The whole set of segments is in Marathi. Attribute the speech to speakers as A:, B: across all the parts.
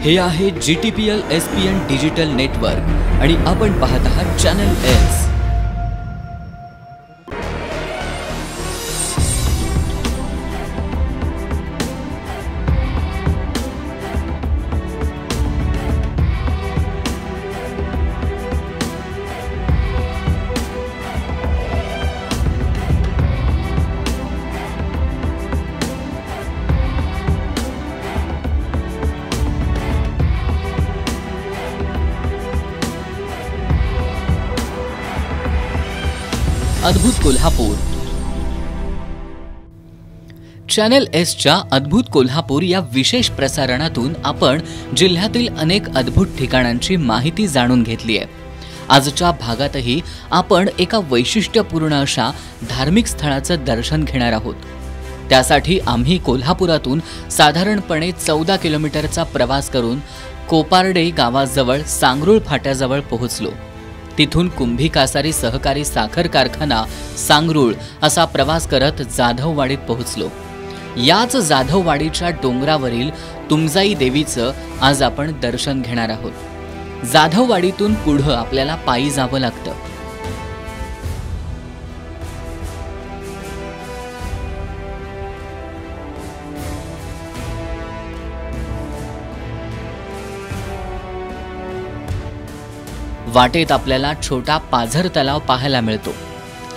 A: हे आहे GTPL SPN डिजिटल नेटवर्क आणि आपण पाहत आहात चॅनल एस। अद्भुत कोल्हापूर। चॅनल एसच्या अद्भुत कोल्हापूर या विशेष प्रसारणातून आपण जिल्ह्यातील अनेक अद्भुत ठिकाणांची माहिती जाणून घेतली आहे। आजच्या भागातही आपण एका वैशिष्ट्यपूर्ण अशा धार्मिक स्थळाचं दर्शन घेणार आहोत। त्यासाठी आम्ही कोल्हापुरातून साधारणपणे 14 किलोमीटरचा प्रवास करून कोपारडे गावाजवळ सांगरूळ फाट्याजवळ पोहोचलो। तिथून कुंभी कासारी सहकारी साखर कारखाना सांगरूळ असा प्रवास करत जाधववाडीत पोहोचलो। याच जाधववाडीच्या डोंगरावरील तुमजाई देवीचं आज आपण दर्शन घेणार आहोत। जाधववाडीतून पुढे आपल्याला पायी जावं लागतं। वाटेत आपल्याला छोटा पाझर तलाव पाहायला मिळतो।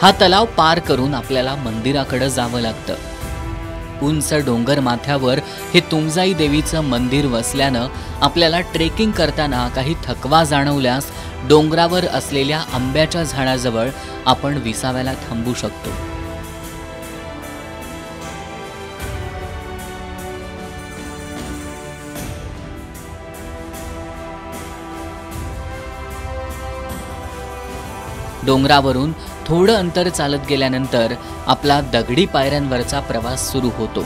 A: हा तलाव पार करून आपल्याला मंदिराकडे जावं लागतं। उंच डोंगर माथ्यावर हे तुमजाई देवीचं मंदिर वसल्यानं आपल्याला ट्रेकिंग करताना काही थकवा जाणवल्यास डोंगरावर असलेल्या आंब्याच्या झाडाजवळ आपण विसाव्याला थांबू शकतो। डोंगरावरून थोडं अंतर चालत गेल्यानंतर आपला दगडी पायऱ्यांवरचा प्रवास सुरू होतो।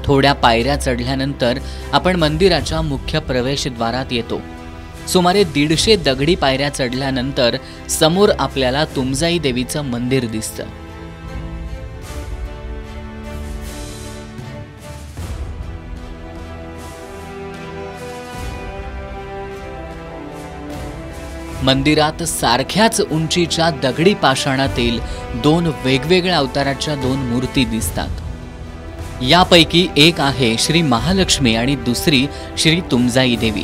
A: थोड्या पायऱ्या चढल्यानंतर आपण मंदिराच्या मुख्य प्रवेशद्वारात येतो। सुमारे 150 दगडी पायऱ्या चढल्यानंतर समोर आपल्याला तुमजाई देवीचं मंदिर दिसतं। मंदिरात सारख्याच उंचीच्या दगडी पाषाणातील 2 वेगवेगळ्या अवताराच्या 2 मूर्ती दिसतात। यापैकी एक आहे श्री महालक्ष्मी आणि दुसरी श्री तुमजाई देवी।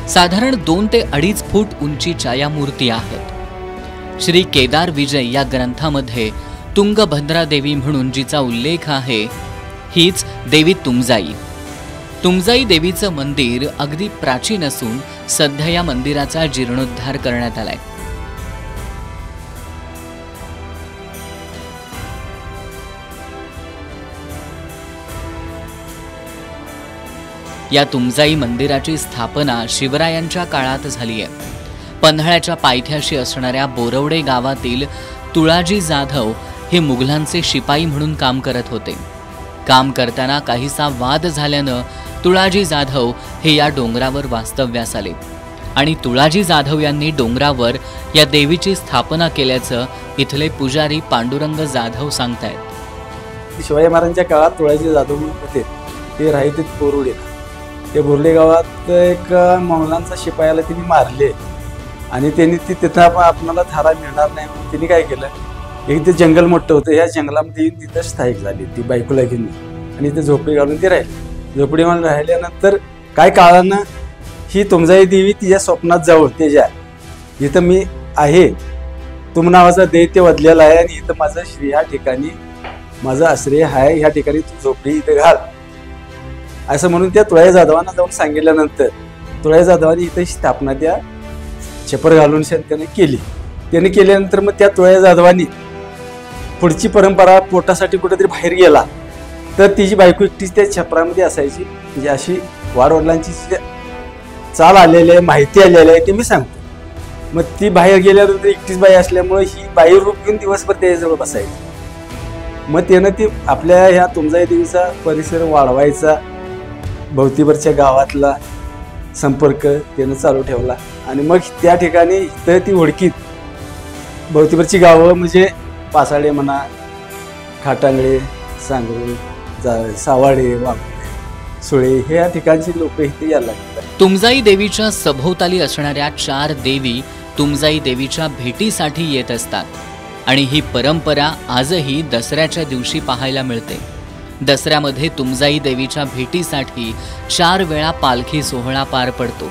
A: साधारण 2 ते 2.5 फूट उंचीच्या या मूर्ती आहेत। श्री केदार विजय या ग्रंथामध्ये तुंगभद्रा देवी म्हणून जिचा उल्लेख आहे हीच देवी तुमजाई। तुमजाई देवीचं मंदिर अगदी प्राचीन असून सध्या या मंदिराचा जीर्णोद्धार करण्यात आलाय। या तुमजाई मंदिराची स्थापना शिवरायांच्या काळात झाली आहे। पन्हाळ्याच्या पायथ्याशी असणाऱ्या बोरवडे गावातील तुळाजी जाधव हे मुघलांचे शिपाई म्हणून काम करत होते। काम करताना काहीसा वाद झाल्यानं तुळाजी जाधव हे या डोंगरावर वास्तव्यास आले आणि तुळाजी जाधव यांनी डोंगरावर या देवीची स्थापना केल्याचं इथले पुजारी पांडुरंग जाधव सांगतायत।
B: शिवाजी महाराजांच्या काळात तुळाजी जाधव होते, ते राहते बोरवडे। ते बोरले गावात एक मोगलांचा शिपायाला त्यांनी मारले आणि त्यांनी तिथं आपल्याला थारा मिळणार नाही म्हणून त्यांनी काय केलं, एक ते जंगल मोठं होतं, या जंगलामध्ये येऊन तिथं स्थायिक झाली ती बायकोला घेऊन आणि ते झोपडी घालून ते राहिले। झोपडी घालून राहिल्यानंतर काय काळानं ही तुमजाई देवी तिच्या स्वप्नात जाऊन त्याच्या इथं मी आहे, तुम नावाचा दैत्य वदलेला आहे आणि इथं माझं श्री ह्या ठिकाणी माझं आश्रय आहे, ह्या ठिकाणी तू झोपडी इथं घाल असं म्हणून त्या तुळाजी जाधवांना जाऊन सांगितल्यानंतर तुळाजी जाधवांनी इथे स्थापना त्या छपर घालून त्याने केली। त्याने केल्यानंतर मग त्या तुळाजी जाधवांनी पुढची परंपरा पोटासाठी कुठेतरी बाहेर गेला तर तिची बायको एकटीच त्या छपरामध्ये असायची. म्हणजे अशी वाडवडिलांची जी चाल आलेली आहे, माहिती आलेली आहे ते मी सांगतो. मग ती बाहेर गेल्यानंतर एकटीच बाई असल्यामुळे ही बाई रूप घेऊन दिवसभर त्याच्याजवळ बसायची. मग त्यानं ती आपल्या ह्या तुमजाई देवीचा परिसर वाढवायचा, भोवतीवरच्या गावातला संपर्क त्यानं चालू ठेवला. आणि मग त्या ठिकाणी इथं ती ओळखीत भोवतीवरची गावं म्हणजे पासाडे म्हणा, खाटांगळे, सांगरू, सावाडे, वाघोळे, सुळे हे या ठिकाणची लोक इथे यायला लागतात.
A: तुमजाई देवीच्या सभोवताली असणाऱ्या 4 देवी तुमजाई देवीच्या भेटीसाठी येत असतात आणि ही परंपरा आजही दसऱ्याच्या दिवशी पाहायला मिळते. दसऱ्यामध्ये तुमजाई देवीच्या भेटीसाठी 4 वेळा पालखी सोहळा पार पडतो.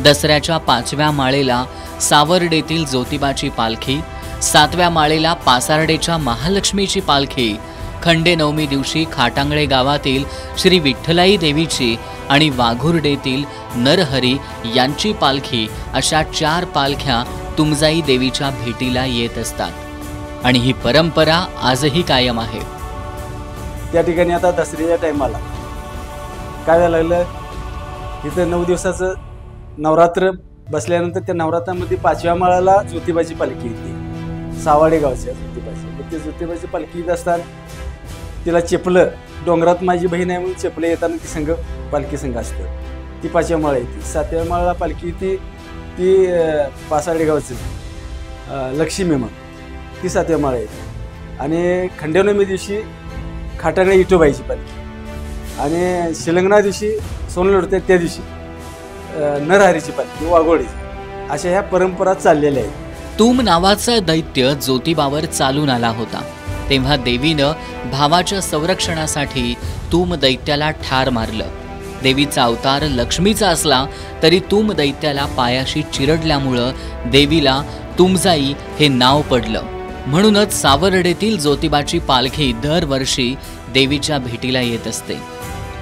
A: दसऱ्याच्या 5व्या माळेला सावर्डेतील ज्योतिबाची पालखी, 7व्या माळेला पासार्डेच्या महालक्ष्मीची पालखी, खंडेनवमी दिवशी खाटांगळे गावातील श्री विठ्ठलाई देवीची आणि वाघुर्डेतील नरहरी यांची पालखी अशा 4 पालख्या तुमजाई देवीच्या भेटीला येत असतात आणि ही परंपरा आजही कायम आहे.
B: त्या ठिकाणी आता दसऱ्याच्या टायमाला काय व्हायला लागलं, इथं 9 दिवसाचं नवरात्र बसल्यानंतर त्या नवरात्रामध्ये 5व्या माळाला ज्योतिबाची पालखी येते, सावाडे गावच्या ज्योतिबाची. मग ते ज्योतिबाची पालखी येत असतात, तिला चेपलं, डोंगरात माझी बहीण आहे म्हणून चेपलं येताना ती संघ पालखी संघ असतं. ती 5व्या माळा येते. 7व्या माळाला पालखी येते ती पासाडे गावचं लक्ष्मी म्हणून, ती 7व्या माळा येते. आणि खंडेनवमी दिवशी खाटांगळे विठोबाईची पालखी आणि शिलंगणा दिवशी सोनलोडते त्या दिवशी नरहरीची पालखी, वाघोळीची. अशा ह्या परंपरा चाललेल्या आहेत.
A: तुम नावाचा दैत्य ज्योतिबावर चालून आला होता तेव्हा देवीनं भावाच्या संरक्षणासाठी तुम दैत्याला ठार मारलं. देवीचा अवतार लक्ष्मीचा असला तरी तुम दैत्याला पायाशी चिरडल्यामुळं देवीला तुमजाई हे नाव पडलं. म्हणूनच सावर्डेतील ज्योतिबाची पालखी दरवर्षी देवीच्या भेटीला येत असते.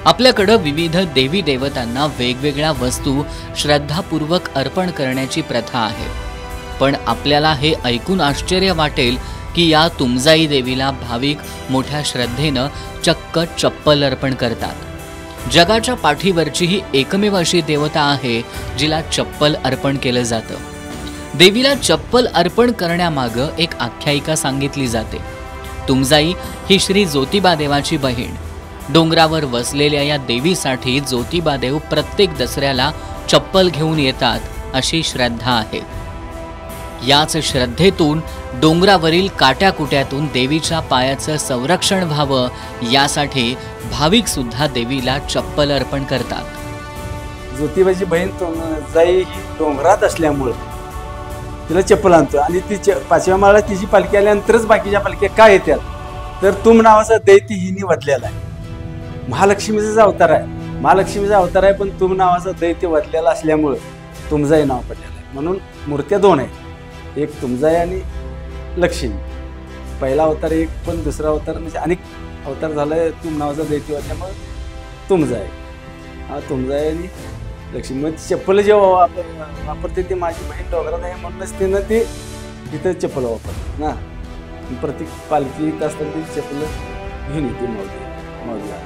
A: आपल्याकडं विविध देवी देवतांना वेगवेगळ्या वस्तू श्रद्धापूर्वक अर्पण करण्याची प्रथा आहे. पण आपल्याला हे ऐकून आश्चर्य वाटेल की या तुमजाई देवीला भाविक मोठ्या श्रद्धेनं चक्क चप्पल अर्पण करतात. जगाच्या पाठीवरची ही एकमेव अशी देवता आहे जिला चप्पल अर्पण केलं जातं. देवीला चप्पल अर्पण करण्यामागं एक आख्यायिका सांगितली जाते. तुमजाई ही श्री ज्योतिबा देवाची बहीण. डोंगरावर वसलेल्या या देवीसाठी ज्योतिबा देव प्रत्येक दसऱ्याला चप्पल घेऊन येतात अशी श्रद्धा आहे. याच श्रद्धेतून डोंगरावरील काट्याकुट्यातून देवीच्या पायाचं संरक्षण व्हावं यासाठी भाविक सुद्धा देवीला चप्पल अर्पण करतात.
B: ज्योतिबाची बहीण तुमजाई ही डोंगरात असल्यामुळं तिला चप्पल आणतो आणि ती 5व्या माळा तिची पालखी आल्यानंतरच बाकीच्या पालख्या काय येतात, तर तुम नावाचा दैत्य हिने वधलेला आहे. महालक्ष्मीचा अवतार आहे, महालक्ष्मीचा अवतार आहे, पण तुम नावाचा दैत्य वधलेला असल्यामुळं तुमजाई नाव पडलेलं आहे. म्हणून मूर्त्या 2 आहेत, एक तुमजाई आणि लक्ष्मी. पहिला अवतार एक, पण दुसरा अवतार म्हणजे अनेक अवतार झालाय. तुम नावाचा दैत्य वाटल्यामुळे तुमजाई, हा तुमजाई आणि लक्ष्मी. मग चप्पल जेव्हा वापरते ती माझी बहीण डोंगरात आहे म्हणूनच तिनं ते इथं चप्पल वापरते ना. प्रत्येक पालखी येत असताना ती चप्पल घेऊन येते मौजला.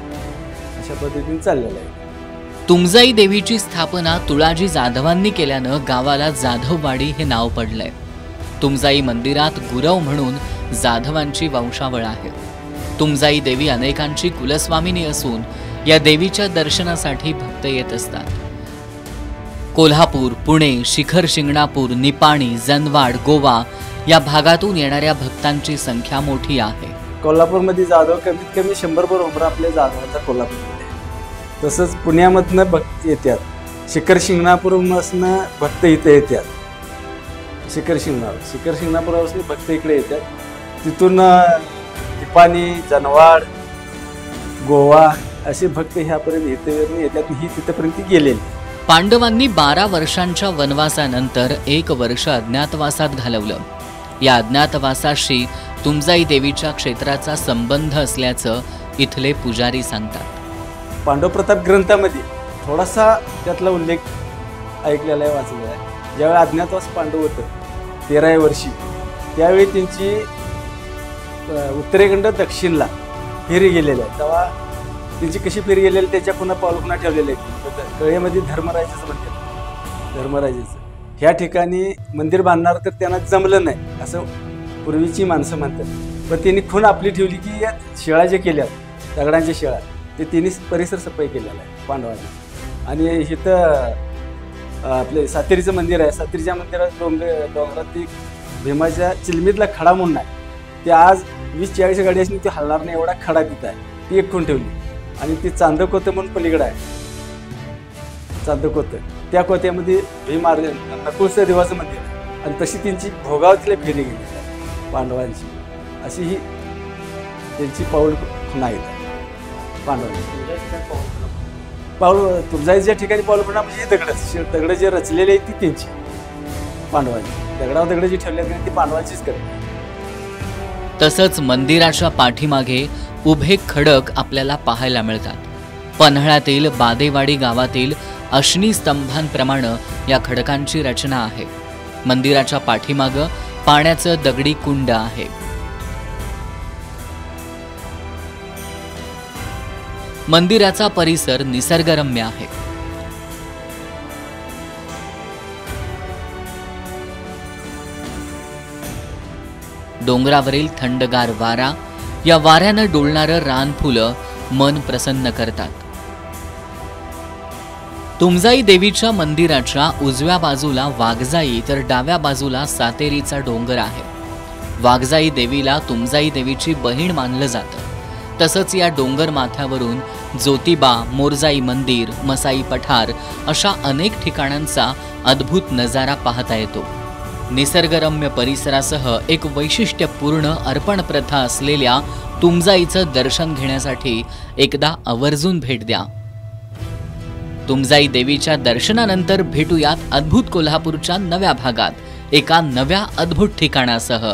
B: अशा पद्धतीने चाललेलं आहे.
A: तुमजाई देवीची स्थापना तुळाजी जाधवांनी केल्यानं गावाला जाधववाडी हे नाव पडलंय. तुमजाई मंदिरात गुरव म्हणून जाधवांची वंशावळ आहे. तुमजाई देवी अनेकांची कुलस्वामिनी असून या देवीच्या दर्शनासाठी भक्त येत असतात. कोल्हापूर, पुणे, शिखर शिंगणापूर, निपाणी, जनवाड, गोवा या भागातून येणाऱ्या भक्तांची संख्या मोठी आहे.
B: कोल्हापूरमध्ये जाधव कमीत कमी 100 उमरा आपल्या जाधवांचा कोल्हापूरमध्ये. तसंच पुण्यामधनं भक्त येतात, शिखर शिंगणापूरपासून भक्त इथे येतात. शिखर शिंगणापूरपासून भक्त इकडे येतात. तिथून निपाणी, जनवाड, गोवा असे भक्त ह्यापर्यंत इथे येतात. ही तिथपर्यंत गेलेली.
A: पांडवांनी 12 वर्षांच्या वनवासानंतर 1 वर्ष अज्ञातवासात घालवलं. या अज्ञातवासाशी तुमजाई देवीच्या क्षेत्राचा संबंध असल्याचं इथले पुजारी सांगतात.
B: पांडव प्रताप ग्रंथामध्ये थोडासा त्यातला उल्लेख ऐकलेला आहे, वाचलेला आहे. ज्यावेळी अज्ञातवास पांडव होतं 13व्या वर्षी, त्यावेळी त्यांची उत्तरेखंड दक्षिणला फेरी गेलेल्या आहेत. तेव्हा त्यांची कशी फेरी गेलेली त्याच्या पुन्हा पावलखुणा ठेवलेल्या आहेत. कळेमध्ये धर्मराजाचं म्हणतात, धर्मराजाचं ह्या ठिकाणी मंदिर बांधणार तर त्यांना जमलं नाही असं पूर्वीची माणसं म्हणतात. पण त्यांनी खून आपली ठेवली की या शिळा जे केल्या दगडांच्या शिळा ते त्यांनी परिसर सफाई केलेला आहे पांडवांनी. आणि इथं आपले सातेरीचं मंदिर आहे. सातेरीच्या मंदिरात डोंगरात ती भीमाच्या चिलमीतला खडा म्हणून आहे. ते आज 20-40 गाडी असली ती हलणार नाही एवढा खडा तिथं आहे. ती एक खून ठेवली. आणि ती चांदकोतं म्हणून पलीकडं आहे, चांदकोतं त्या कोत्यामध्ये भीम मारले नकुळचं देवाचं मंदिर आहे. आणि तशी त्यांची भोगावतीला फेरी गेली आहे पांडवांची. अशी ही त्यांची पाऊल खुणा आहेत पांडवांची. पाऊल तुळजाईच्या ठिकाणी पाऊल खुणा म्हणजे दगड जे रचलेले आहेत ती त्यांची पांडवांची. दगडावर दगड जी ठेवले आहेत ती पांडवांचीच करते.
A: तसंच मंदिराच्या पाठीमागे उभे खडक आपल्याला पाहायला मिळतात. पन्हाळ्यातील बादेवाडी गावातील अश्नी स्तंभांप्रमाणे या खडकांची रचना आहे. मंदिराच्या पाठीमागं पाण्याचं दगडी कुंड आहे. मंदिराचा परिसर निसर्गरम्य आहे. डोंगरावरील थंडगार वारा, या वाऱ्यानं डोलणारं रानफुलं मन प्रसन्न करतात. तुमजाई देवीच्या मंदिराच्या उजव्या बाजूला वाघजाई तर डाव्या बाजूला सातेरीचा डोंगर आहे. वाघजाई देवीला तुमजाई देवीची बहीण मानलं जातं. तसंच या डोंगर माथ्यावरून ज्योतिबा, मोरजाई मंदिर, मसाई पठार अशा अनेक ठिकाणांचा अद्भुत नजारा पाहता येतो. निसर्गरम्य परिसरासह एक वैशिष्ट्यपूर्ण अर्पण प्रथा असलेल्या तुमजाईचं दर्शन घेण्यासाठी एकदा आवर्जून भेट द्या. तुमजाई देवीच्या दर्शनानंतर भेटूयात अद्भुत कोल्हापूरच्या नव्या भागात एका नव्या अद्भुत ठिकाणासह.